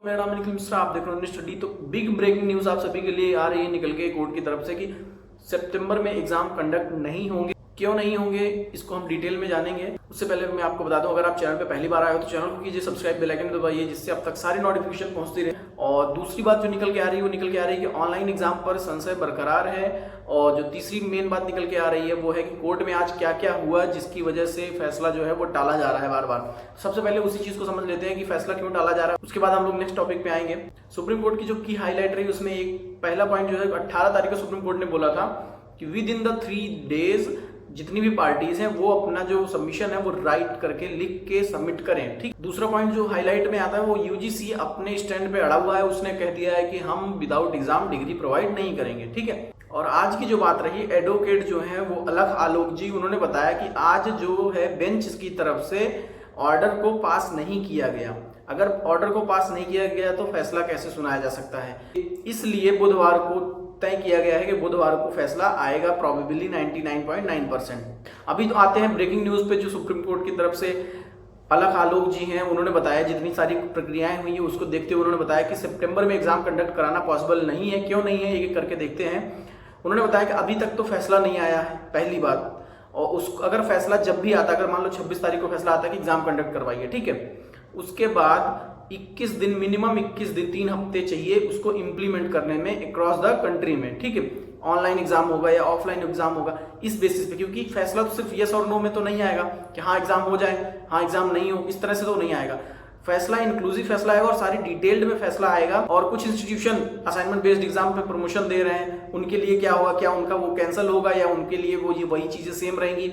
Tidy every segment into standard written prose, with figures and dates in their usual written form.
मेरा नाम है निखिल मिश्रा, आप देख रहे हो स्टडी। तो बिग ब्रेकिंग न्यूज आप सभी के लिए आ रही है निकल के कोर्ट की तरफ से कि सितंबर में एग्जाम कंडक्ट नहीं होंगे। क्यों नहीं होंगे इसको हम डिटेल में जानेंगे। उससे पहले मैं आपको बता दूं, अगर आप चैनल पे पहली बार आए हो तो चैनल को कीजिए सब्सक्राइब, बेल आइकन दबाइए जिससे अब तक सारी नोटिफिकेशन पहुंचती रहे। और दूसरी बात जो निकल के आ रही है वो निकल के आ रही है कि ऑनलाइन एग्जाम पर संशय बरकरार है। और जो तीसरी मेन बात निकल के आ रही है वो है कि कोर्ट में आज क्या क्या हुआ जिसकी वजह से फैसला जो है वो टाला जा रहा है बार बार। सबसे पहले उसी चीज को समझ लेते हैं कि फैसला क्यों टाला जा रहा है, उसके बाद हम लोग नेक्स्ट टॉपिक पे आएंगे। सुप्रीम कोर्ट की जो की हाईलाइट रही उसमें एक पहला पॉइंट जो है 18 तारीख को सुप्रीम कोर्ट ने बोला था कि विद इन द 3 डेज जितनी भी पार्टीज हैं वो अपना जो सबमिशन है वो राइट करके लिख के सबमिट करें। ठीक। दूसरा पॉइंट जो हाईलाइट में आता है वो यूजीसी अपने स्टैंड पे अड़ा हुआ है, उसने कह दिया है कि हम विदाउट एग्जाम डिग्री प्रोवाइड नहीं करेंगे। ठीक है। और आज की जो बात रही, एडवोकेट जो है वो अलख आलोक जी, उन्होंने बताया कि आज जो है बेंच की तरफ से ऑर्डर को पास नहीं किया गया। अगर ऑर्डर को पास नहीं किया गया तो फैसला कैसे सुनाया जा सकता है, इसलिए बुधवार को तय किया गया है कि बुधवार को फैसला आएगा प्रोबेबली 99.9%। अभी तो आते हैं ब्रेकिंग न्यूज पे, जो सुप्रीम कोर्ट की तरफ से अलख आलोक जी हैं उन्होंने बताया, जितनी सारी प्रक्रियाएं हुई है उसको देखते हुए उन्होंने बताया कि सितंबर में एग्जाम कंडक्ट कराना पॉसिबल नहीं है। क्यों नहीं है एक एक करके देखते हैं। उन्होंने बताया कि अभी तक तो फैसला नहीं आया है, पहली बात। और उस अगर फैसला जब भी आता, अगर मान लो 26 तारीख को फैसला आता है कि एग्जाम कंडक्ट करवाइए, ठीक है, उसके बाद 21 दिन, मिनिमम 21 दिन, 3 हफ्ते चाहिए उसको इंप्लीमेंट करने में अक्रॉस द कंट्री में। ठीक है। ऑनलाइन एग्जाम होगा या ऑफलाइन एग्जाम होगा इस बेसिस पे, क्योंकि फैसला तो सिर्फ यस और नो में तो नहीं आएगा कि हाँ एग्जाम हो जाए हाँ एग्जाम नहीं हो, इस तरह से तो नहीं आएगा। फैसला इंक्लूसिव फैसला आएगा और सारी डिटेल्ड में फैसला आएगा। और कुछ इंस्टीट्यूशन असाइनमेंट बेस्ड एग्जाम पे प्रमोशन दे रहे हैं, उनके लिए क्या होगा, क्या उनका वो कैंसिल होगा या उनके लिए वो ये वही चीजें सेम रहेंगी।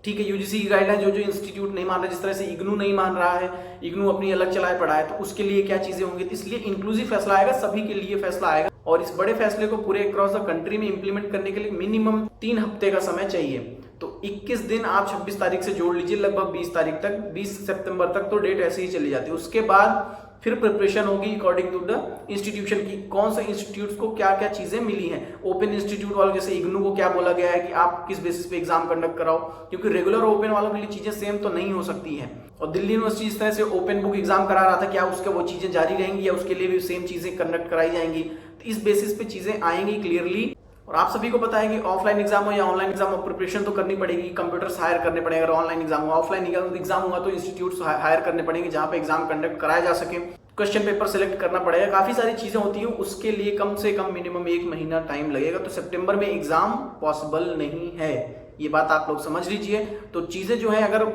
ठीक है। यूजीसी की गाइडलाइन जो इंस्टीट्यूट नहीं मान रहा, जिस तरह से इग्नू नहीं मान रहा है, इग्नू अपनी अलग चलाए पड़ा है, तो उसके लिए क्या चीजें होंगी। इसलिए इंक्लूसिव फैसला आएगा, सभी के लिए फैसला आएगा। और इस बड़े फैसले को पूरे अक्रॉस द कंट्री में इंप्लीमेंट करने के लिए मिनिमम 3 हफ्ते का समय चाहिए। तो 21 दिन आप 26 तारीख से जोड़ लीजिए, लगभग 20 तारीख तक, 20 सितंबर तक तो डेट ऐसे ही चली जाती है। उसके बाद फिर प्रिपरेशन होगी अकॉर्डिंग टू द इंस्टीट्यूशन की, कौन से इंस्टीट्यूट को क्या क्या चीजें मिली हैं। ओपन इंस्टीट्यूट वालों जैसे इग्नू को क्या बोला गया है कि आप किस बेसिस पे एग्जाम कंडक्ट कराओ, क्योंकि रेगुलर ओपन वालों के लिए चीजें सेम तो नहीं हो सकती हैं। और दिल्ली यूनिवर्सिटी इस तरह से ओपन बुक एग्जाम करा रहा था, क्या उसके वो चीजें जारी रहेंगी या उसके लिए भी सेम चीजें कंडक्ट कराई जाएंगी। तो इस बेसिस पे चीजें आएंगी क्लियरली। और आप सभी को पता है कि ऑफलाइन एग्जाम हो या ऑनलाइन एग्जाम हो, प्रिपरेशन तो करनी पड़ेगी, कंप्यूटर्स हायर करने पड़ेंगे। अगर ऑनलाइन एग्जाम हो, ऑफलाइन एग्जाम हुआ तो इंस्टीट्यूट्स हायर करने पड़ेंगे जहां पे एग्जाम कंडक्ट कराया जा सके। क्वेश्चन पेपर सिलेक्ट करना पड़ेगा, काफी सारी चीजें होती हैं, उसके लिए कम से कम मिनिमम 1 महीना टाइम लगेगा। तो सितंबर में एग्जाम पॉसिबल नहीं है, ये बात आप लोग समझ लीजिए। तो चीजें जो है अगर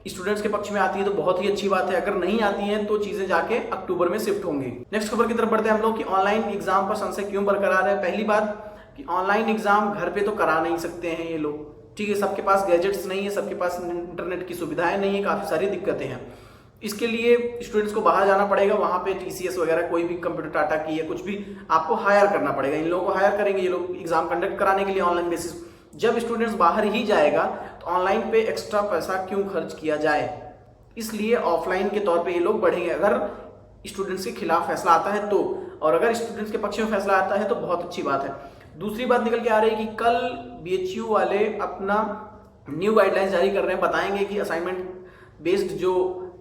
स्टूडेंट्स के पक्ष में आती है तो बहुत ही अच्छी बात है, अगर नहीं आती हैं तो चीजें जाके अक्टूबर में शिफ्ट होंगी। नेक्स्ट खबर की तरफ बढ़ते हैं हम लोग कि ऑनलाइन एग्जाम पर संशय क्यों बरकरार है। पहली बात कि ऑनलाइन एग्जाम घर पे तो करा नहीं सकते हैं ये लोग, ठीक है। सबके पास गैजेट्स नहीं है, सबके पास इंटरनेट की सुविधाएं नहीं है, काफी सारी दिक्कतें हैं। इसके लिए स्टूडेंट्स को बाहर जाना पड़ेगा, वहां पे टीसीएस वगैरह कोई भी कंप्यूटर टाटा की या कुछ भी आपको हायर करना पड़ेगा। इन लोगों को हायर करेंगे ये लोग एग्जाम कंडक्ट कराने के लिए ऑनलाइन बेसिस। जब स्टूडेंट्स बाहर ही जाएगा तो ऑनलाइन पे एक्स्ट्रा पैसा क्यों खर्च किया जाए, इसलिए ऑफलाइन के तौर पे ये लोग बढ़ेंगे अगर स्टूडेंट्स के खिलाफ फैसला आता है तो। और अगर स्टूडेंट्स के पक्ष में फैसला आता है तो बहुत अच्छी बात है। दूसरी बात निकल के आ रही है कि कल बीएचयू वाले अपना न्यू गाइडलाइंस जारी कर रहे हैं, बताएंगे कि असाइनमेंट बेस्ड जो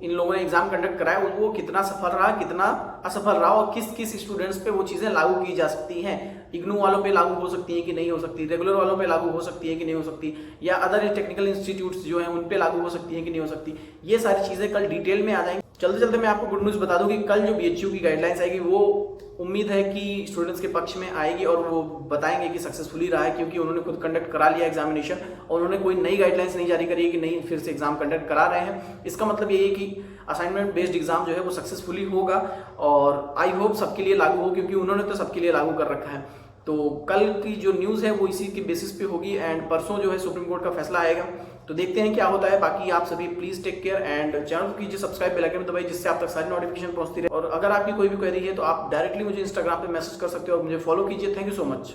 इन लोगों ने एग्जाम कंडक्ट कराया वो कितना सफल रहा, कितना असफल रहा, और किस किस स्टूडेंट्स पे वो चीजें लागू की जा सकती हैं। इग्नू वालों पे लागू हो सकती है कि नहीं हो सकती, रेगुलर वालों पे लागू हो सकती है कि नहीं हो सकती, या अदर टेक्निकल इंस्टीट्यूट्स जो हैं उन पे लागू हो सकती है कि नहीं हो सकती। ये सारी चीजें कल डिटेल में आ जाएंगी। चलते चलते मैं आपको गुड न्यूज बता दूं कि कल जो बीएचयू की गाइडलाइंस आएगी वो उम्मीद है कि स्टूडेंट्स के पक्ष में आएगी और वो बताएंगे कि सक्सेसफुली रहा है, क्योंकि उन्होंने खुद कंडक्ट करा लिया एग्जामिनेशन और उन्होंने कोई नई गाइडलाइंस नहीं जारी करी है कि नहीं फिर से एग्जाम कंडक्ट करा रहे हैं। इसका मतलब ये है कि असाइनमेंट बेस्ड एग्जाम जो है वो सक्सेसफुली होगा और आई होप सबके लिए लागू हो, क्योंकि उन्होंने तो सबके लिए लागू कर रखा है। तो कल की जो न्यूज़ है वो इसी के बेसिस पे होगी एंड परसों जो है सुप्रीम कोर्ट का फैसला आएगा। तो देखते हैं क्या होता है। बाकी आप सभी please take care and channel को कीजिए सब्सक्राइब, बेल आइकन दबाइए जिससे आप तक सारी नोटिफिकेशन पहुंचती रहे। और अगर आपकी कोई भी क्वेरी है तो आप डायरेक्टली मुझे इंस्टाग्राम पे मैसेज कर सकते हो और मुझे फॉलो कीजिए। Thank you so much.